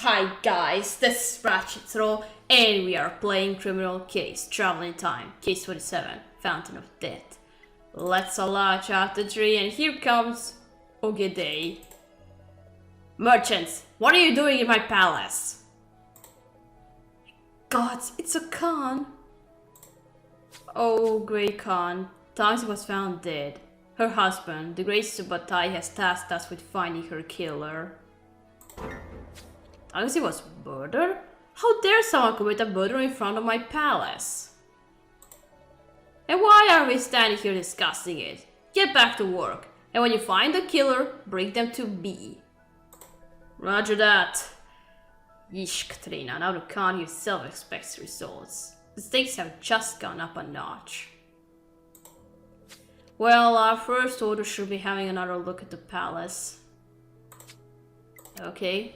Hi guys, this is Ratchet and we are playing Criminal Case, Traveling Time, Case 27, Fountain of Death. Let's allow chapter 3 and here comes Ogedei. Merchants, what are you doing in my palace? Gods, it's a Khan. Oh, Grey Khan, Tansy was found dead. Her husband, the Great Subutai, has tasked us with finding her killer. Tansy was murdered? How dare someone commit a murder in front of my palace? And why are we standing here discussing it? Get back to work, and when you find the killer, bring them to me. Roger that. Yeesh, Katrina, now the Khan himself expects results. The stakes have just gone up a notch. Well, our first order should be having another look at the palace. Okay.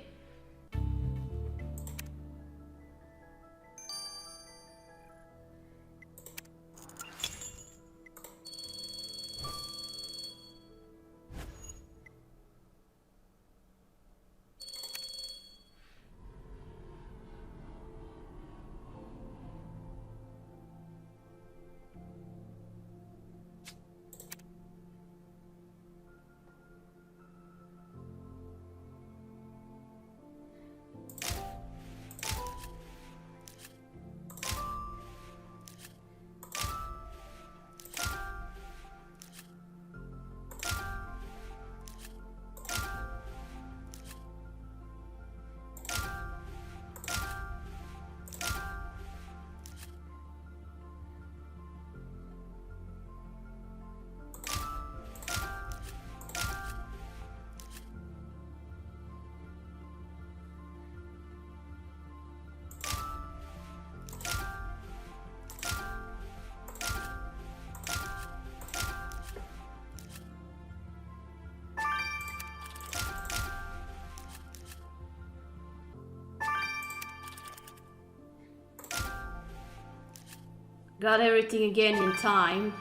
Got everything again in time.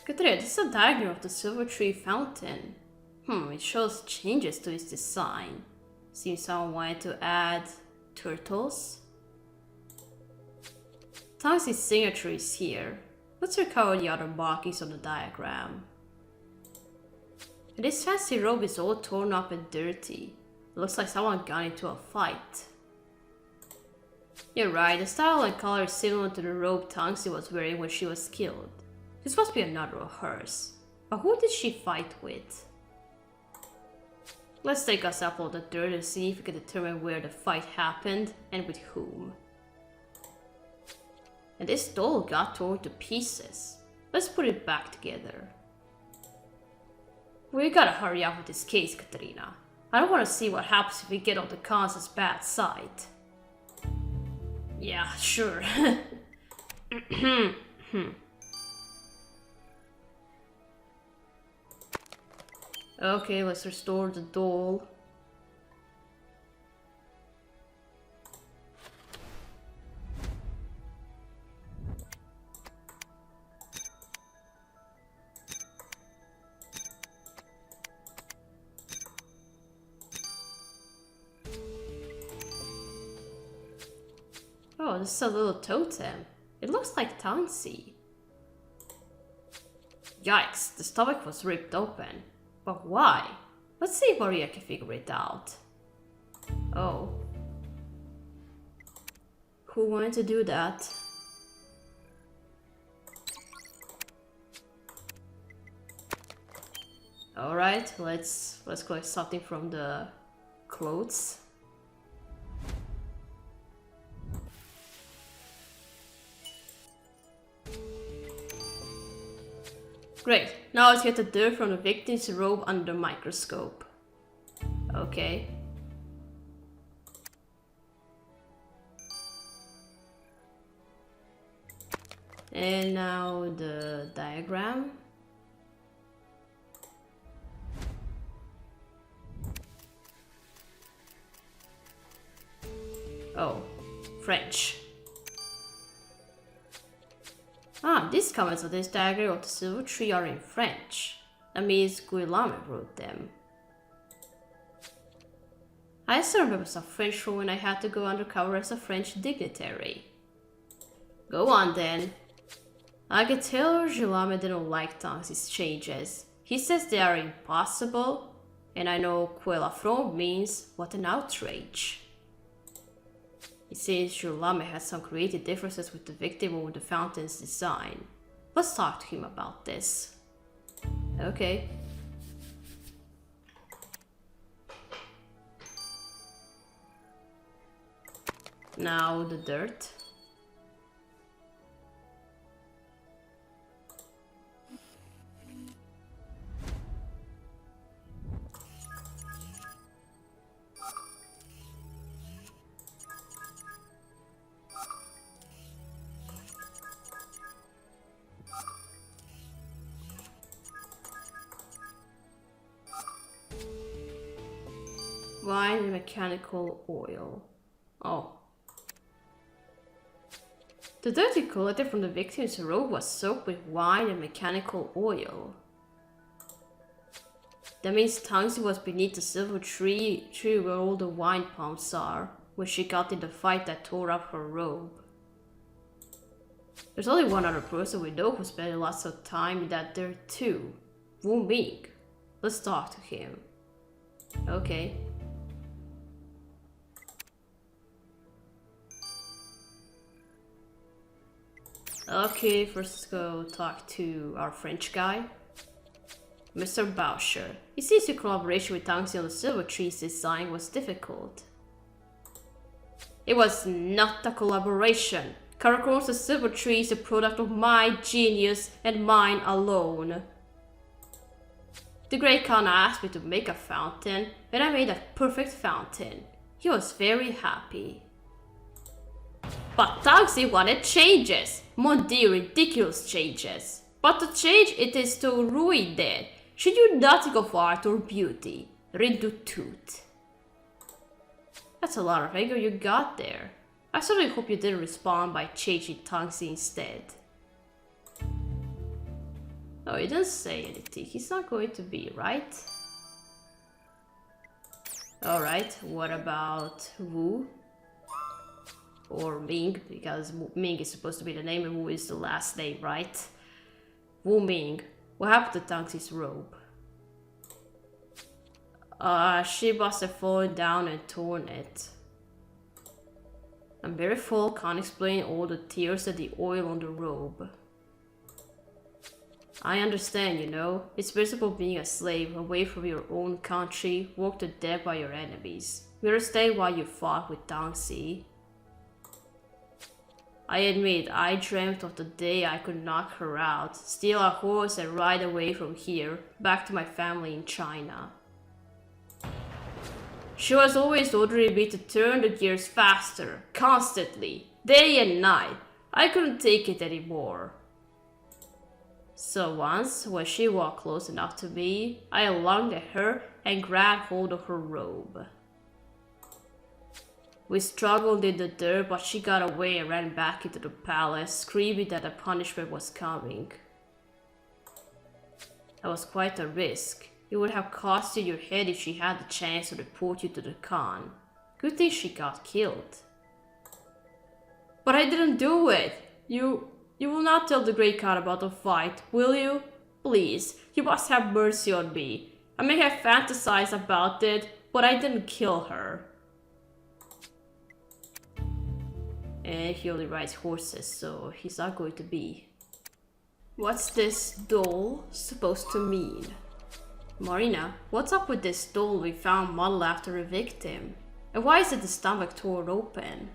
Katrina, this is a diagram of the Silver Tree Fountain. It shows changes to its design. Seems someone wanted to add turtles. Tansy's signature is here. Let's recover the other markings on the diagram. And this fancy robe is all torn up and dirty. It looks like someone got into a fight. You're right, the style and color is similar to the robe Tansy was wearing when she was killed. This must be another of hers. But who did she fight with? Let's take a sample of the dirt and see if we can determine where the fight happened and with whom. And this doll got torn to pieces. Let's put it back together. We gotta hurry up with this case, Katrina. I don't want to see what happens if we get on the Khan's bad side. Yeah, sure. Okay, let's restore the doll. Oh, this is a little totem. It looks like Tansy. Yikes, the stomach was ripped open. But why? Let's see if Maria can figure it out. Oh. Who wanted to do that? Alright, let's collect something from the clothes. Great, now let's get the dirt from the victim's robe under the microscope. Okay. And now the diagram. Oh, French. Ah, these comments on this diagram of the silver tree are in French. That means Guillaume wrote them. I still remember some French when I had to go undercover as a French dignitary. Go on then. I could tell Guillaume didn't like Tanx's changes. He says they are impossible, and I know quel affront means what an outrage. It seems Guillaume had some creative differences with the victim over the fountain's design. Let's talk to him about this. Okay. Now the dirt. Wine and mechanical oil. Oh. The dirty collected from the victim's robe was soaked with wine and mechanical oil. That means Tanxi was beneath the silver tree where all the wine pumps are, where she got in the fight that tore up her robe. There's only one other person we know who spent lots of time in that dirt too. Wu Ming. Let's talk to him. Okay. Okay, first let's go talk to our French guy. Mr. Boucher. It seems your collaboration with Tanxi on the Silver Tree's design was difficult. It was not a collaboration. Karakor's Silver Tree is a product of my genius and mine alone. The Great Khan asked me to make a fountain, and I made a perfect fountain. He was very happy. But Tanxi wanted changes. Mon Dieu, ridiculous changes. But to change it is to ruin it. She knew nothing of art or beauty. Rien du tout. That's a lot of anger you got there. I certainly hope you didn't respond by changing Tanxi instead. Oh, he doesn't say anything. He's not going to be, right? Alright, what about Wu? Or Ming, because Ming is supposed to be the name and Wu is the last name, right? Wu Ming. What happened to Tanxi's robe? She must have fallen down and torn it. I'm very full, can't explain all the tears and the oil on the robe. I understand, you know. It's miserable being a slave, away from your own country, worked to death by your enemies. We understand why you fought with Tanxi. I admit, I dreamt of the day I could knock her out, steal a horse and ride away from here, back to my family in China. She was always ordering me to turn the gears faster, constantly, day and night. I couldn't take it anymore. So once, when she walked close enough to me, I lunged at her and grabbed hold of her robe. We struggled in the dirt, but she got away and ran back into the palace, screaming that the punishment was coming. That was quite a risk. It would have cost you your head if she had the chance to report you to the Khan. Good thing she got killed. But I didn't do it! You will not tell the Great Khan about the fight, will you? Please, you must have mercy on me. I may have fantasized about it, but I didn't kill her. And he only rides horses, so he's not going to be. What's this doll supposed to mean? Marina, what's up with this doll we found modeled after a victim? And why is it the stomach torn open?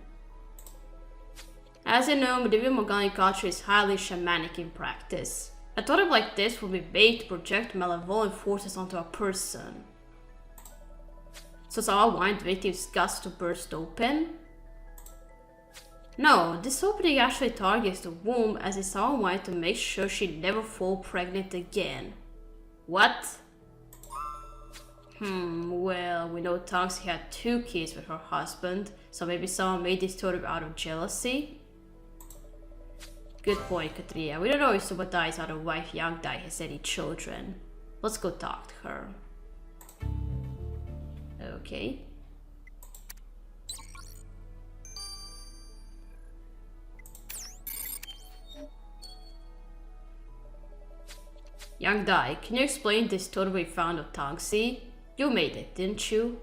As you know, medieval Mongolian culture is highly shamanic in practice. A totem like this would be made to project malevolent forces onto a person. So someone wanted the victim's guts to burst open? No, this opening actually targets the womb, as if someone wanted to make sure she'd never fall pregnant again. What? Well, we know Tanxi had 2 kids with her husband, so maybe someone made this totem out of jealousy? Good point, Katria. We don't know if someone dies out of wife Yang Dai has any children. Let's go talk to her. Okay. Young Dai, can you explain this totem we found of Tangxi? You made it, didn't you?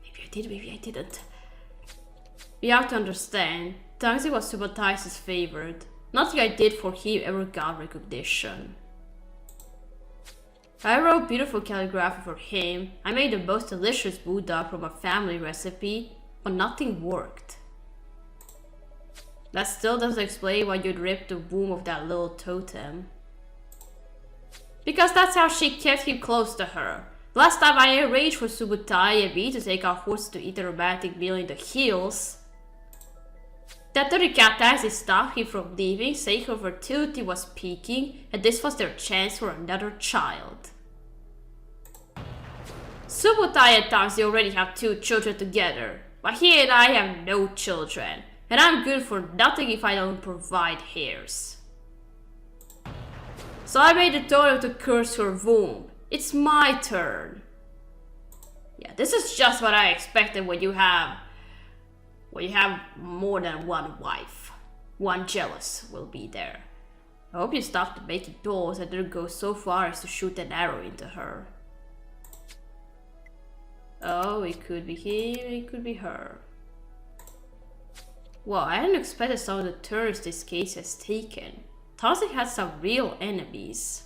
Maybe I did, maybe I didn't. We have to understand, Tangxi was Subotai's favorite. Nothing I did for him ever got recognition. I wrote beautiful calligraphy for him. I made the most delicious Buddha from a family recipe, but nothing worked. That still doesn't explain why you'd rip the womb of that little totem. Because that's how she kept him close to her. Last time I arranged for Subutai and me to take our horses to eat a romantic meal in the hills, that dirty cat Taxi stopped him from leaving, saying her fertility was peaking and this was their chance for another child. Subutai and Taxi already have 2 children together, but he and I have no children. And I'm good for nothing if I don't provide heirs. So I made the totem to curse her womb. It's my turn. Yeah, this is just what I expected when you have more than one wife. One jealous will be there. I hope you stopped making dolls and didn't go so far as to shoot an arrow into her. Oh, it could be him, it could be her. Well, I hadn't expected some of the turns this case has taken. Tazi had some real enemies.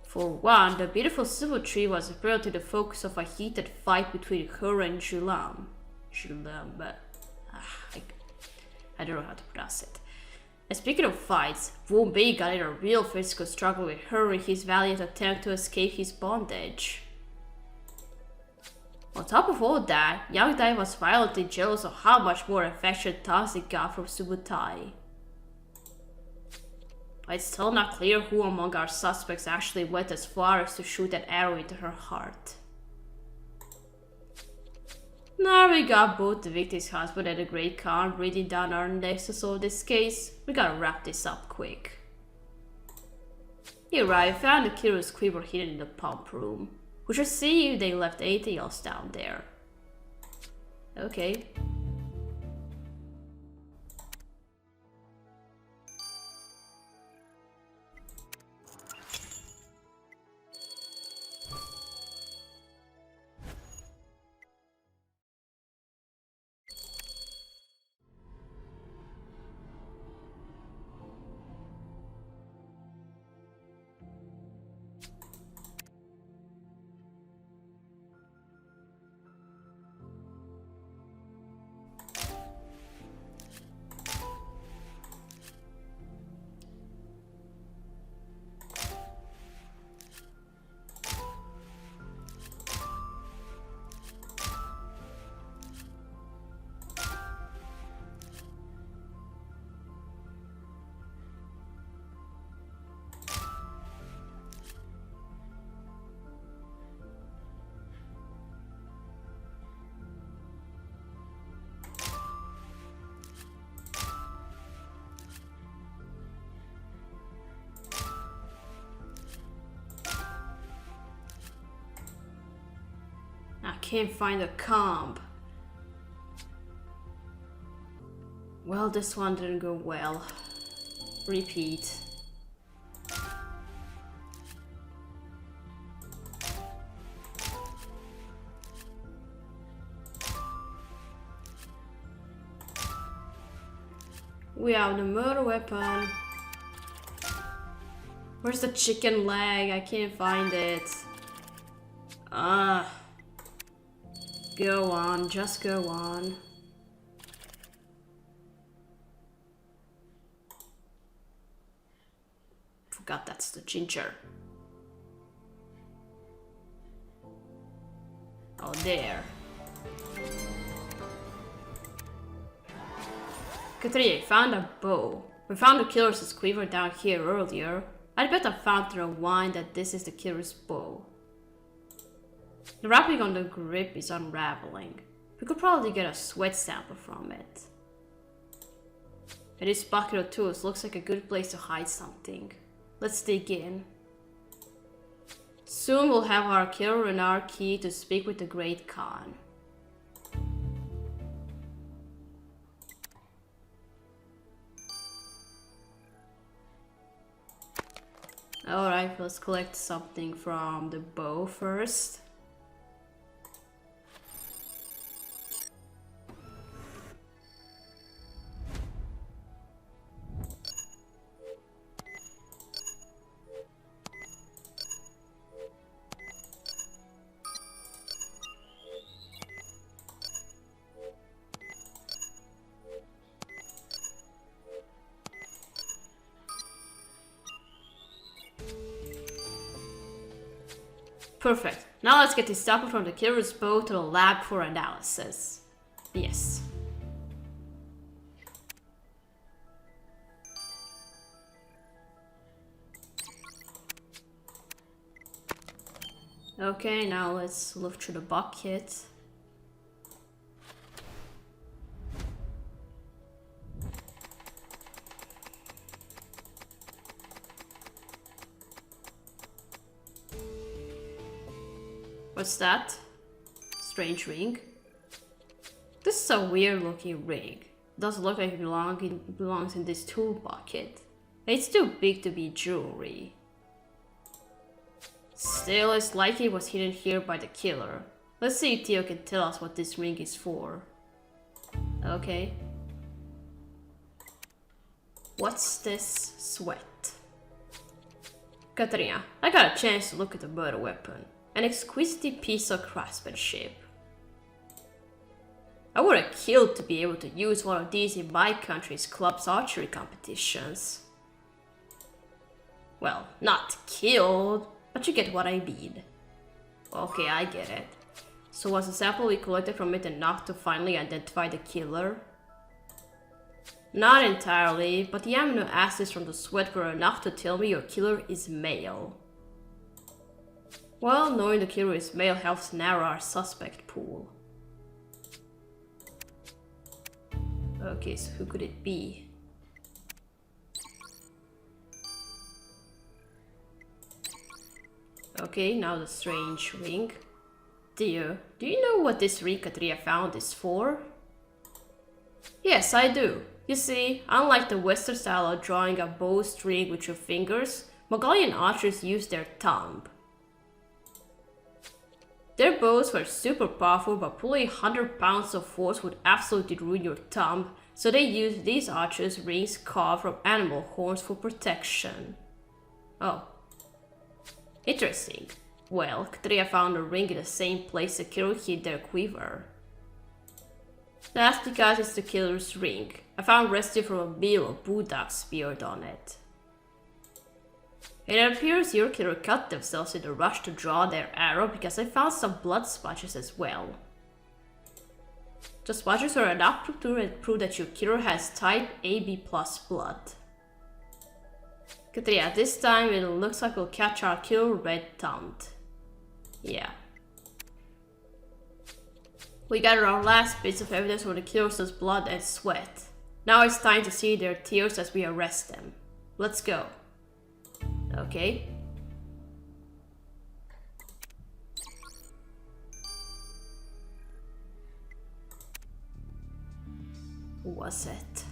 For one, the beautiful Subu tree was apparently the focus of a heated fight between her and Julam. But I don't know how to pronounce it. And speaking of fights, Wu Bei got in a real physical struggle with her in his valiant attempt to escape his bondage. On top of all that, Yang Dai was violently jealous of how much more affection Tazi got from Subutai. But it's still not clear who among our suspects actually went as far as to shoot an arrow into her heart. Now we got both the victim's husband and the Great Khan breathing down our necks to solve this case. We gotta wrap this up quick. Here I found the killer's quiver hidden in the pump room. We should see if they left anything else down there. Okay. I can't find a comb. Well, this one didn't go well. Repeat. We have the murder weapon. Where's the chicken leg? I can't find it. Go on, just go on. Forgot that's the ginger. Oh, there. Katria, found a bow. We found the killer's quiver down here earlier. I'd bet I found through a wine that this is the killer's bow. The wrapping on the grip is unraveling. We could probably get a sweat sample from it. And this bucket of tools looks like a good place to hide something. Let's dig in. Soon we'll have our killer and our key to speak with the Great Khan. Alright, let's collect something from the bow first. Perfect. Now let's get this sample from the killer's bow to the lab for analysis. Yes. Okay, now let's look through the bucket. What's that? Strange ring. This is a weird looking ring. It doesn't look like it belongs in this tool bucket. It's too big to be jewelry. Still, it's likely it was hidden here by the killer. Let's see if Theo can tell us what this ring is for. Okay. What's this sweat? Katarina, I got a chance to look at the murder weapon. An exquisite piece of craftsmanship. I would have killed to be able to use one of these in my country's club's archery competitions. Well, not killed, but you get what I mean. Okay, I get it. So was the sample we collected from it enough to finally identify the killer? Not entirely, but the amino acids from the sweat were enough to tell me your killer is male. Well, knowing the killer is male helps narrow our suspect pool. Okay, so who could it be? Okay, now the strange ring. Theo, do you know what this ring Katria found is for? Yes, I do. You see, unlike the Western style of drawing a bowstring with your fingers, Mongolian archers use their thumb. Their bows were super powerful, but pulling 100 pounds of force would absolutely ruin your thumb, so they used these archers' rings carved from animal horns for protection. Oh. Interesting. Well, Katria found a ring in the same place the killer hid their quiver. That's because it's the killer's ring. I found residue from a meal of Budak speared on it. It appears your killer cut themselves in the rush to draw their arrow because I found some blood splotches as well. The splotches are enough to prove that your killer has type AB+ blood. Katria, this time it looks like we'll catch our killer red-thumbed. Yeah. We gathered our last bits of evidence for the killer's blood and sweat. Now it's time to see their tears as we arrest them. Let's go. Okay. Who was it?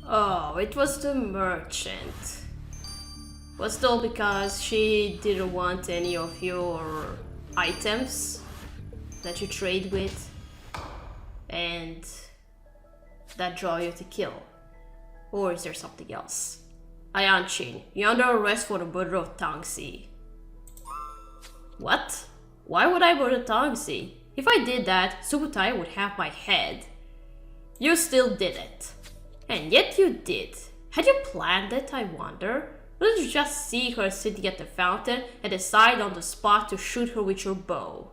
Oh, it was the merchant. Was it all because she didn't want any of your items that you trade with and that draw you to kill? Or is there something else? Ayanchin, you're under arrest for the murder of Tangsi. What? Why would I murder Tangsi? If I did that, Subutai would have my head. You still did it. And yet you did. Had you planned it, I wonder? Or did you just see her sitting at the fountain and decide on the spot to shoot her with your bow?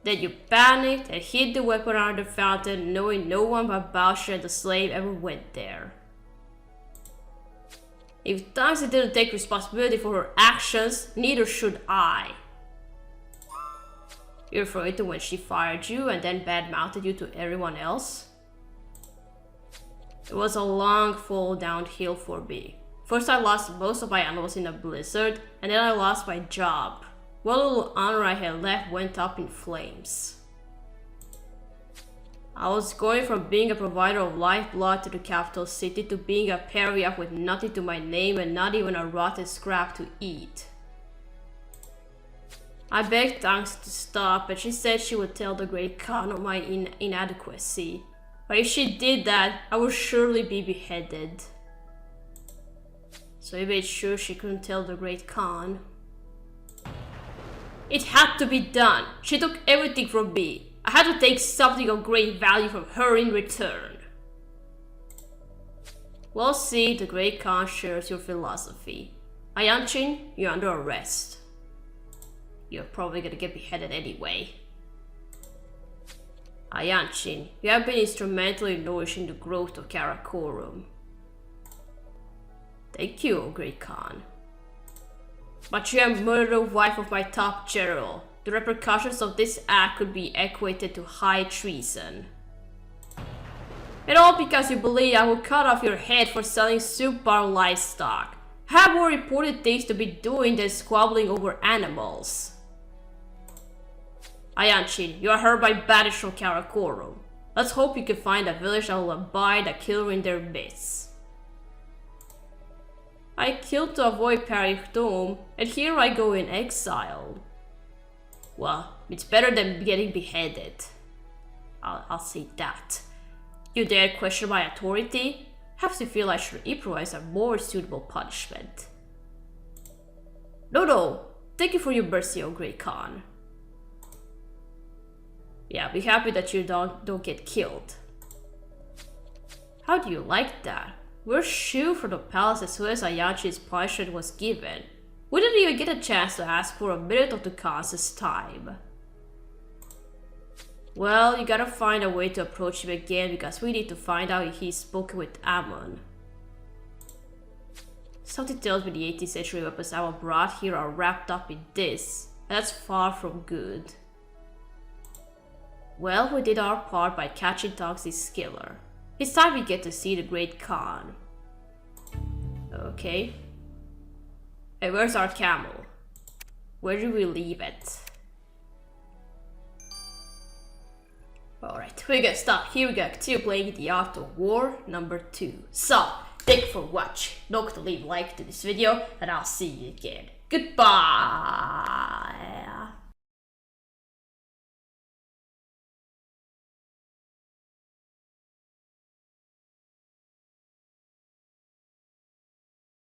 Then you panicked and hid the weapon under the fountain, knowing no one but Baoshi and the slave ever went there. If Tangsi didn't take responsibility for her actions, neither should I. You referred to when she fired you and then bad-mouthed you to everyone else? It was a long fall downhill for me. First I lost most of my animals in a blizzard, and then I lost my job. What little honor I had left went up in flames. I was going from being a provider of lifeblood to the capital city to being a pariah with nothing to my name and not even a rotten scrap to eat. I begged Tangsi to stop, and she said she would tell the Great Khan of my inadequacy. But if she did that, I would surely be beheaded. So he made sure she couldn't tell the Great Khan. It had to be done. She took everything from me. I had to take something of great value from her in return. We'll see if the Great Khan shares your philosophy. Ayanchin, you're under arrest. You're probably gonna get beheaded anyway. Ayanchin, you have been instrumental in nourishing the growth of Karakorum. Thank you, O Great Khan. But you have murdered the wife of my top general. The repercussions of this act could be equated to high treason. And all because you believe I will cut off your head for selling subpar livestock. I have more important things to be doing than squabbling over animals. Ayanchin, you are hereby banished from Karakorum. Let's hope you can find a village that will abide a killer in their midst. I killed to avoid Parikdom, and here I go in exile. Well, it's better than getting beheaded. I'll say that. You dare question my authority? Perhaps you feel I should improvise a more suitable punishment. No. Thank you for your mercy, O Great Khan. Yeah, be happy that you don't get killed. How do you like that? We're shoo from the palace as soon as Ayachi's punishment was given. We didn't even get a chance to ask for a minute of the Khan's time. Well, you gotta find a way to approach him again because we need to find out if he's spoken with Ammon. Something tells me the 18th century weapons Ammon brought here are wrapped up in this, and that's far from good. Well, we did our part by catching Tangsi's killer. It's time we get to see the Great Khan. Okay. Hey, where's our camel? Where do we leave it? Alright, we're gonna stop here. We're gonna continue playing The Art of War number 2. So, thank you for watching. Don't forget to leave a like to this video, and I'll see you again. Goodbye!